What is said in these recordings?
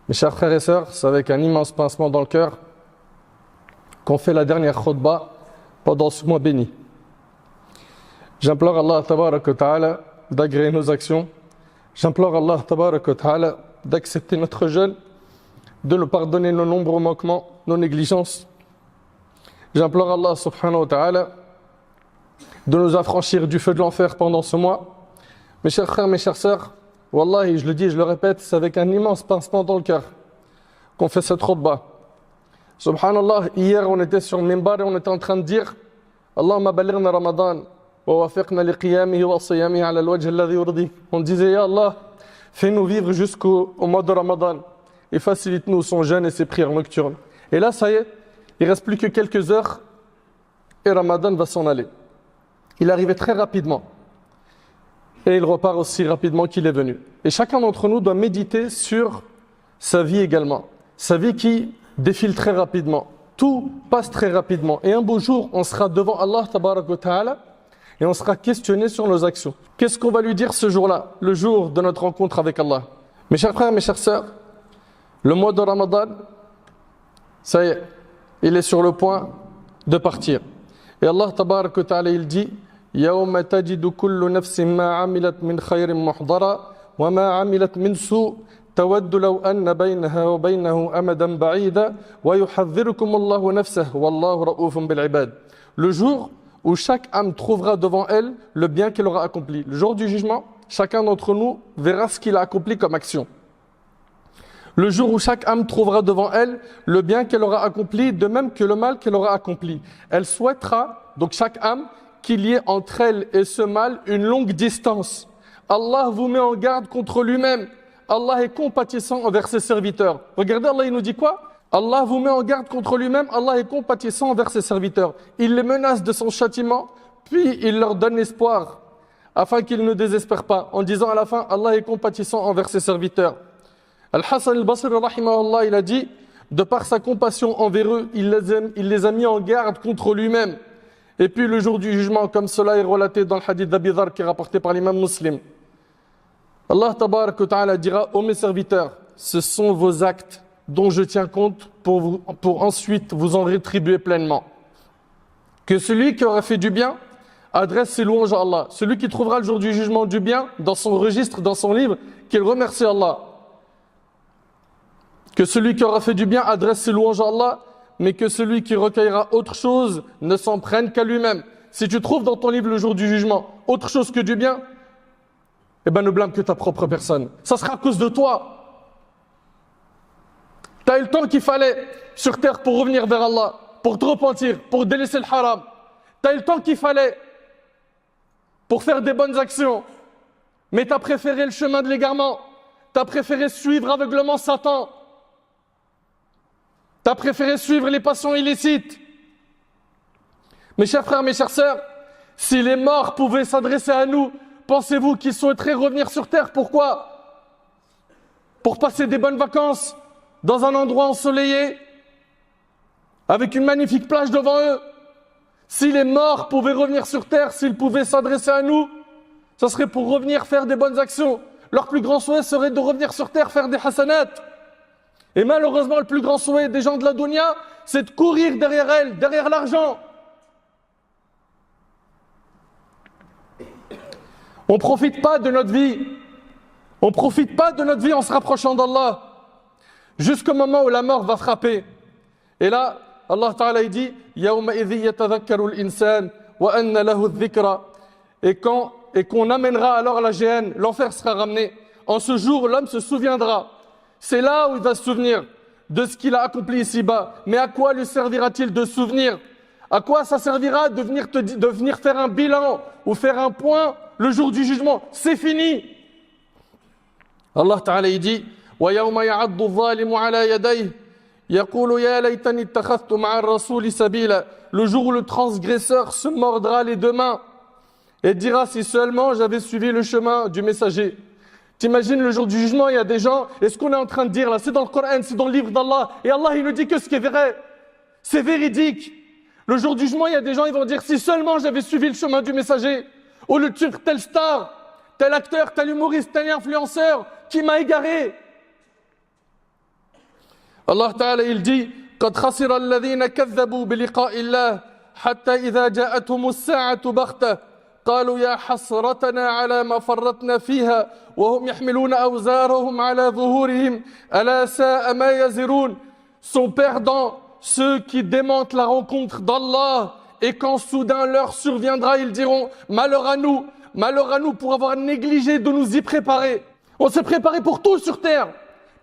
Mes chers frères et sœurs, c'est avec un immense pincement dans le cœur qu'on fait la dernière khutbah pendant ce mois béni. J'implore Allah tabaraka wa ta'ala d'agréer nos actions. J'implore Allah tabaraka wa ta'ala d'accepter notre jeûne, de nous pardonner nos nombreux manquements, nos négligences. J'implore Allah subhanahu wa ta'ala de nous affranchir du feu de l'enfer pendant ce mois. Mes chers frères, mes chères sœurs, Wallahi, je le dis, je le répète, c'est avec un immense pincement dans le cœur qu'on fait cette khutbah. Subhanallah, hier on était sur le minbar et on était en train de dire Allahumma balighna Ramadan wa wafiqna li qiyamihi wa siyamihi ala al-wajh alladhi yurdik. On disait Ya Allah, fais-nous vivre jusqu'au mois de Ramadan et facilite-nous son jeûne et ses prières nocturnes. Et là, ça y est, il ne reste plus que quelques heures et Ramadan va s'en aller. Il arrivait très rapidement. Et il repart aussi rapidement qu'il est venu. Et chacun d'entre nous doit méditer sur sa vie également. Sa vie qui défile très rapidement. Tout passe très rapidement. Et un beau jour, on sera devant Allah tabaraka wa ta'ala et on sera questionné sur nos actions. Qu'est-ce qu'on va lui dire ce jour-là, le jour de notre rencontre avec Allah? Mes chers frères, mes chères sœurs, le mois de Ramadan, ça y est, il est sur le point de partir. Et Allah tabaraka wa ta'ala, il dit يوم تجد كل نفس ما عملت من خير محضرا وما عملت من سوء تود لو أن بينها وبينه أمدا بعيدا ويحذركم الله نفسه والله رؤوف بالعباد. Le jour où chaque âme trouvera devant elle le bien qu'elle aura accompli. Le jour du jugement, chacun d'entre nous verra ce qu'il a accompli comme action. Le jour où chaque âme trouvera devant elle le bien qu'elle aura accompli, de même que le mal qu'elle aura accompli. Elle souhaitera, donc chaque âme, qu'il y ait entre elle et ce mal une longue distance. Allah vous met en garde contre lui-même. Allah est compatissant envers ses serviteurs. Regardez, Allah il nous dit quoi? Allah vous met en garde contre lui-même. Allah est compatissant envers ses serviteurs. Il les menace de son châtiment, puis il leur donne espoir, afin qu'ils ne désespèrent pas, en disant à la fin, Allah est compatissant envers ses serviteurs. Al-Hassan al-Basri, rahimahullah, il a dit, de par sa compassion envers eux, il les a mis en garde contre lui-même. Et puis le jour du jugement, comme cela est relaté dans le hadith d'Abi Dharr qui est rapporté par l'imam Muslim, Allah tabaraka wa ta'ala dira ô mes serviteurs, ce sont vos actes dont je tiens compte pour ensuite vous en rétribuer pleinement. Que celui qui aura fait du bien adresse ses louanges à Allah. Celui qui trouvera le jour du jugement du bien dans son registre, dans son livre, qu'il remercie Allah. Que celui qui aura fait du bien adresse ses louanges à Allah, mais que celui qui recueillera autre chose ne s'en prenne qu'à lui-même. Si tu trouves dans ton livre le jour du jugement autre chose que du bien, eh ben ne blâme que ta propre personne. Ça sera à cause de toi. Tu as eu le temps qu'il fallait sur terre pour revenir vers Allah, pour te repentir, pour délaisser le haram. Tu as eu le temps qu'il fallait pour faire des bonnes actions. Mais tu as préféré le chemin de l'égarement. Tu as préféré suivre aveuglement Satan. Tu as préféré suivre les passions illicites. Mes chers frères, mes chères sœurs, si les morts pouvaient s'adresser à nous, pensez-vous qu'ils souhaiteraient revenir sur terre? Pourquoi? Pour passer des bonnes vacances dans un endroit ensoleillé, avec une magnifique plage devant eux. Si les morts pouvaient revenir sur terre, s'ils pouvaient s'adresser à nous, ça serait pour revenir faire des bonnes actions. Leur plus grand souhait serait de revenir sur terre, faire des hasanats. Et malheureusement, le plus grand souhait des gens de la dunya, c'est de courir derrière elle, derrière l'argent. On ne profite pas de notre vie. On ne profite pas de notre vie en se rapprochant d'Allah. Jusqu'au moment où la mort va frapper. Et là, Allah Ta'ala il dit يَوْمَ إِذِ يَتَذَكَّرُ الْإِنسَانِ وَأَنَّ لَهُ الذِّكْرَ. Et qu'on amènera alors la géhenne, l'enfer sera ramené. En ce jour, l'homme se souviendra. C'est là où il va se souvenir de ce qu'il a accompli ici-bas. Mais à quoi lui servira-t-il de souvenir? À quoi ça servira de venir faire un bilan ou faire un point le jour du jugement? C'est fini. Allah Ta'ala il dit وَيَوْمَ يَعَضُّ الظَّالِمُ عَلَى يَدَيْهِ يَقُولُ يَا لَيْتَنِي اتَّخَذْتُ مَعَ الرَّسُولِ سَبِيلًا. Le jour où le transgresseur se mordra les deux mains et dira si seulement j'avais suivi le chemin du messager. T'imagines le jour du jugement, il y a des gens, et ce qu'on est en train de dire là, c'est dans le Coran, c'est dans le livre d'Allah, et Allah il ne dit que ce qui est vrai, c'est véridique. Le jour du jugement, il y a des gens, ils vont dire si seulement j'avais suivi le chemin du messager, au lieu de suivre telle star, tel acteur, tel humoriste, tel influenceur, qui m'a égaré. Allah Ta'ala il dit قد خسر الذين كذبوا بلقاء الله حتى إذا جاءتهم الساعة بغتة قالوا يا حسرتنا على ما فرطنا فيها وهم يحملون أوزارهم على ظهورهم ألا ساء ما يزرون. Sont perdants ceux qui démentent la rencontre d'Allah, et quand soudain l'heure surviendra, ils diront malheur à nous pour avoir négligé de nous y préparer. On s'est préparé pour tout sur terre,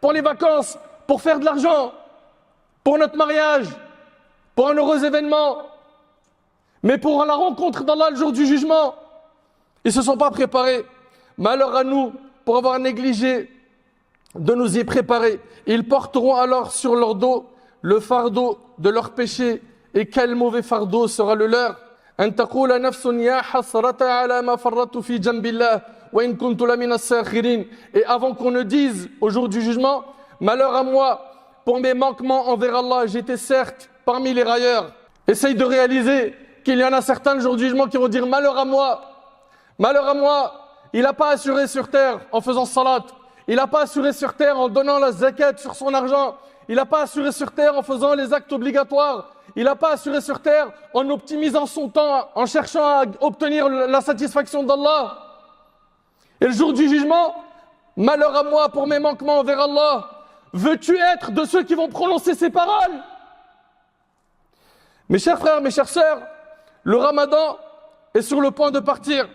pour les vacances, pour faire de l'argent, pour notre mariage, pour un heureux événement. Mais pour la rencontre d'Allah le jour du jugement, ils ne se sont pas préparés. Malheur à nous pour avoir négligé de nous y préparer. Ils porteront alors sur leur dos le fardeau de leur péché. Et quel mauvais fardeau sera le leur. أن تقول نفس يا حسرة على ما فرطت في جنب الله وإن كنت لمن الساخرين. Et avant qu'on ne dise au jour du jugement, malheur à moi pour mes manquements envers Allah, j'étais certes parmi les railleurs. Essaye de réaliser qu'il y en a certains le jour du jugement qui vont dire malheur à moi, il n'a pas assuré sur terre en faisant salat, il n'a pas assuré sur terre en donnant la zakat sur son argent, il n'a pas assuré sur terre en faisant les actes obligatoires, il n'a pas assuré sur terre en optimisant son temps, en cherchant à obtenir la satisfaction d'Allah. Et le jour du jugement, malheur à moi pour mes manquements envers Allah. Veux-tu être de ceux qui vont prononcer ces paroles? Mes chers frères, mes chères sœurs, le Ramadan est sur le point de partir.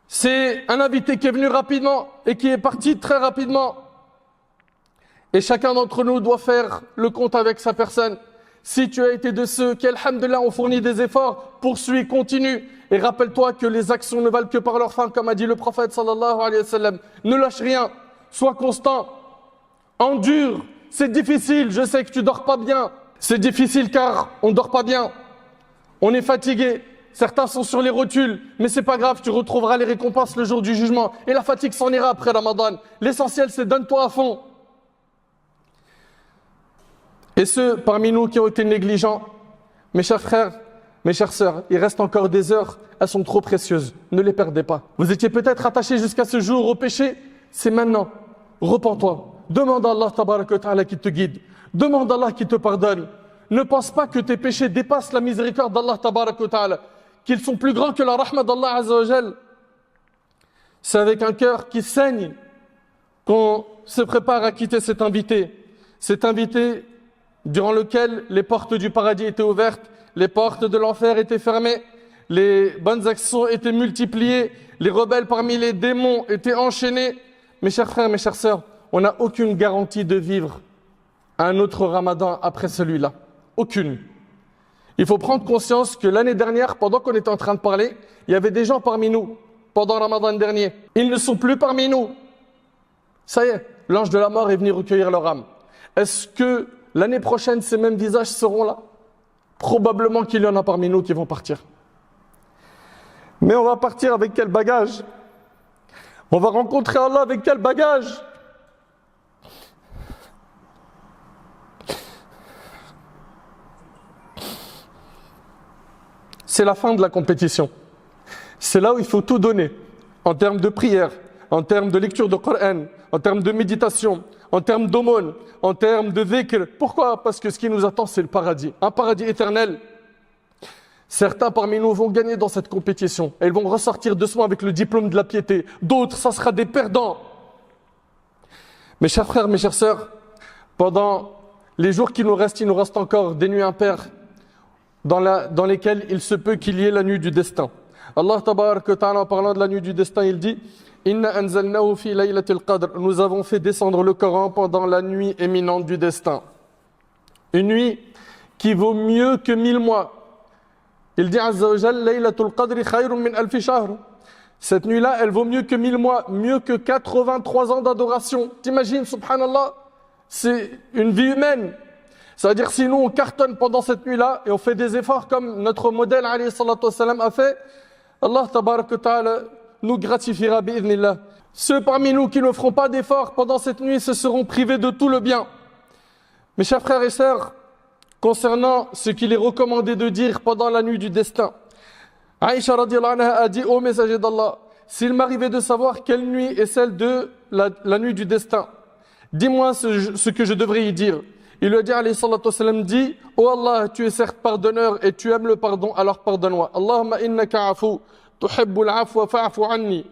C'est un invité qui est venu rapidement et qui est parti très rapidement. Et chacun d'entre nous doit faire le compte avec sa personne. Si tu as été de ceux qui, alhamdoulilah, ont fourni des efforts, poursuis, continue. Et rappelle-toi que les actions ne valent que par leur fin, comme a dit le prophète sallallahu alayhi wa sallam. Ne lâche rien, sois constant, endure. C'est difficile, je sais que tu dors pas bien. C'est difficile car on dort pas bien. On est fatigué. Certains sont sur les rotules, mais c'est pas grave, tu retrouveras les récompenses le jour du jugement. Et la fatigue s'en ira après Ramadan. L'essentiel, c'est donne-toi à fond. Et ceux parmi nous qui ont été négligents, mes chers frères, mes chères sœurs, il reste encore des heures, elles sont trop précieuses. Ne les perdez pas. Vous étiez peut-être attachés jusqu'à ce jour au péché, c'est maintenant. Repens-toi. Demande à Allah tabaraka wa ta'ala qui te guide. Demande à Allah qui te pardonne. Ne pense pas que tes péchés dépassent la miséricorde d'Allah tabaraka wa ta'ala, qu'ils sont plus grands que la rahma d'Allah azza wa jal. C'est avec un cœur qui saigne qu'on se prépare à quitter cet invité durant lequel les portes du paradis étaient ouvertes, les portes de l'enfer étaient fermées, les bonnes actions étaient multipliées, les rebelles parmi les démons étaient enchaînés. Mes chers frères, mes chères sœurs, on n'a aucune garantie de vivre un autre Ramadan après celui-là. Aucune. Il faut prendre conscience que l'année dernière, pendant qu'on était en train de parler, il y avait des gens parmi nous, pendant le Ramadan dernier. Ils ne sont plus parmi nous. Ça y est, l'ange de la mort est venu recueillir leur âme. Est-ce que l'année prochaine, ces mêmes visages seront là? Probablement qu'il y en a parmi nous qui vont partir. Mais on va partir avec quel bagage? On va rencontrer Allah avec quel bagage? C'est la fin de la compétition. C'est là où il faut tout donner, en termes de prière, en termes de lecture de Coran, en termes de méditation, en termes d'aumône, en termes de dhikr. Pourquoi? Parce que ce qui nous attend, c'est le paradis, un paradis éternel. Certains parmi nous vont gagner dans cette compétition et ils vont ressortir de soi avec le diplôme de la piété. D'autres, ça sera des perdants. Mes chers frères, mes chères sœurs, pendant les jours qui nous restent, il nous reste encore des nuits impaires dans lesquelles il se peut qu'il y ait la nuit du destin. Allah tabaraka wa ta'ala, en parlant de la nuit du destin, il dit Inna anzalnahu fi laylatil qadr. Nous avons fait descendre le Coran pendant la nuit éminente du destin. Une nuit qui vaut mieux que 1000 mois. Il dit Azza wa Jal, Laylatul Qadri khayrun min alfi shahr. Cette nuit-là, elle vaut mieux que 1000 mois, mieux que 83 ans d'adoration. T'imagines, subhanallah, c'est une vie humaine. C'est-à-dire, si nous, on cartonne pendant cette nuit-là et on fait des efforts comme notre modèle, alayhi salatu wassalam, a fait, Allah tabaraka wa ta'ala nous gratifiera bi'idhnillah. Ceux parmi nous qui ne feront pas d'efforts pendant cette nuit se seront privés de tout le bien. Mes chers frères et sœurs, concernant ce qu'il est recommandé de dire pendant la nuit du destin, Aïcha radiyallahu anha a dit au messager d'Allah, s'il m'arrivait de savoir quelle nuit est celle de la nuit du destin, dis-moi ce que je devrais y dire. Il lui a dit, alayhi salatu wassalam, dit, oh Allah, tu es certes pardonneur et tu aimes le pardon, alors pardonne-moi. Allahumma innaka afu, tuhibbul afwa fa'afu anni.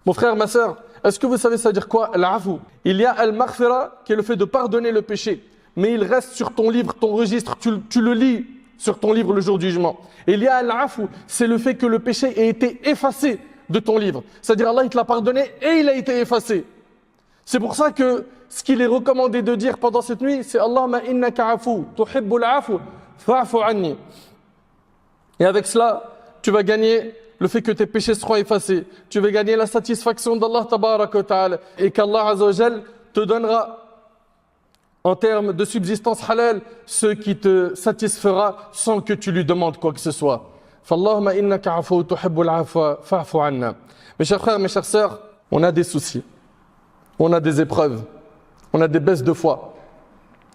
Mon frère, ma sœur, est-ce que vous savez ça veut dire quoi, al-afu? Il y a al-maghfira, qui est le fait de pardonner le péché. Mais il reste sur ton livre, ton registre, tu le lis sur ton livre le jour du jugement. Et il y a al-afu, c'est le fait que le péché ait été effacé de ton livre. C'est-à-dire Allah, il te l'a pardonné et il a été effacé. C'est pour ça que ce qu'il est recommandé de dire pendant cette nuit, c'est Allahumma innaka afu, tuhibbul afu, fa'fu anni. Et avec cela, tu vas gagner le fait que tes péchés seront effacés. Tu vas gagner la satisfaction d'Allah tabaraka wa ta'ala. Et qu'Allah azza wa jal te donnera en termes de subsistance halal ce qui te satisfera sans que tu lui demandes quoi que ce soit. Fallahumma innaka afu, tuhibbul afwa, fa'fu anna. Mes chers frères, mes chères sœurs, on a des soucis. On a des épreuves, on a des baisses de foi,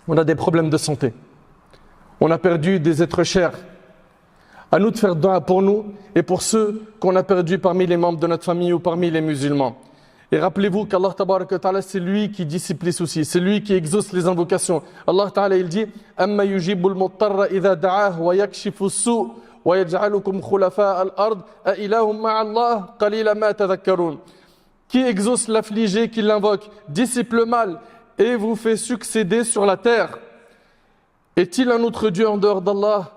on a des problèmes de santé, on a perdu des êtres chers. À nous de faire dua pour nous et pour ceux qu'on a perdus parmi les membres de notre famille ou parmi les musulmans. Et rappelez-vous qu'Allah tabaraka wa ta'ala, c'est lui qui dissipe les soucis, c'est lui qui exauce les invocations. Allah ta'ala, il dit « Amma yujibul muttarra idha da'ah wa yakshifu su' wa yaj'alukum khulafa al-ard a ilahum ma'allah qalila ma tadhakkarun » Qui exauce l'affligé, qui l'invoque, dissipe le mal et vous fait succéder sur la terre. Est-il un autre Dieu en dehors d'Allah?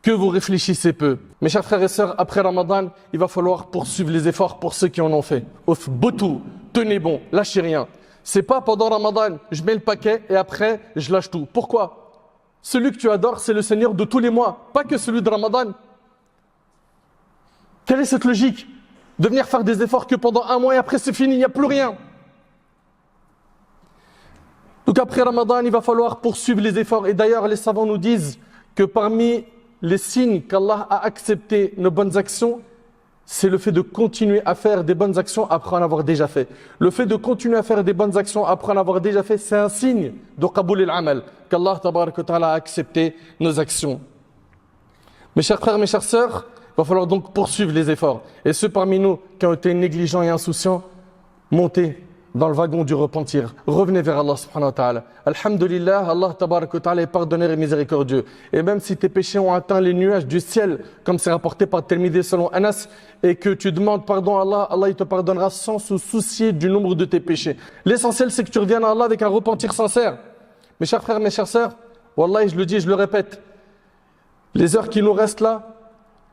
Que vous réfléchissez peu. Mes chers frères et sœurs, après Ramadan, il va falloir poursuivre les efforts pour ceux qui en ont fait. Ouf, botou, tenez bon, lâchez rien. C'est pas pendant Ramadan, je mets le paquet et après, je lâche tout. Pourquoi? Celui que tu adores, c'est le Seigneur de tous les mois, pas que celui de Ramadan. Quelle est cette logique? De venir faire des efforts que pendant un mois et après c'est fini, il n'y a plus rien. Donc après Ramadan, il va falloir poursuivre les efforts. Et d'ailleurs, les savants nous disent que parmi les signes qu'Allah a accepté nos bonnes actions, c'est le fait de continuer à faire des bonnes actions après en avoir déjà fait. Le fait de continuer à faire des bonnes actions après en avoir déjà fait, c'est un signe de qaboul al-amal, qu'Allah tabaraka wa ta'ala a accepté nos actions. Mes chers frères, mes chères sœurs, il va falloir donc poursuivre les efforts. Et ceux parmi nous qui ont été négligents et insouciants, montez dans le wagon du repentir. Revenez vers Allah subhanahu wa ta'ala. Alhamdulillah, Allah tabaraka wa ta'ala est pardonneur et miséricordieux. Et même si tes péchés ont atteint les nuages du ciel, comme c'est rapporté par Tirmidhi selon Anas, et que tu demandes pardon à Allah, Allah il te pardonnera sans se soucier du nombre de tes péchés. L'essentiel c'est que tu reviennes à Allah avec un repentir sincère. Mes chers frères, mes chères sœurs, Wallah, je le dis, je le répète, les heures qui nous restent là,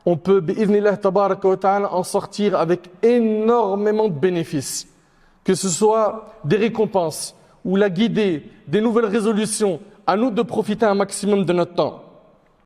on peut, bi'idhnillah tabaraka wa ta'ala, en sortir avec énormément de bénéfices. Que ce soit des récompenses ou la guidée, des nouvelles résolutions, à nous de profiter un maximum de notre temps.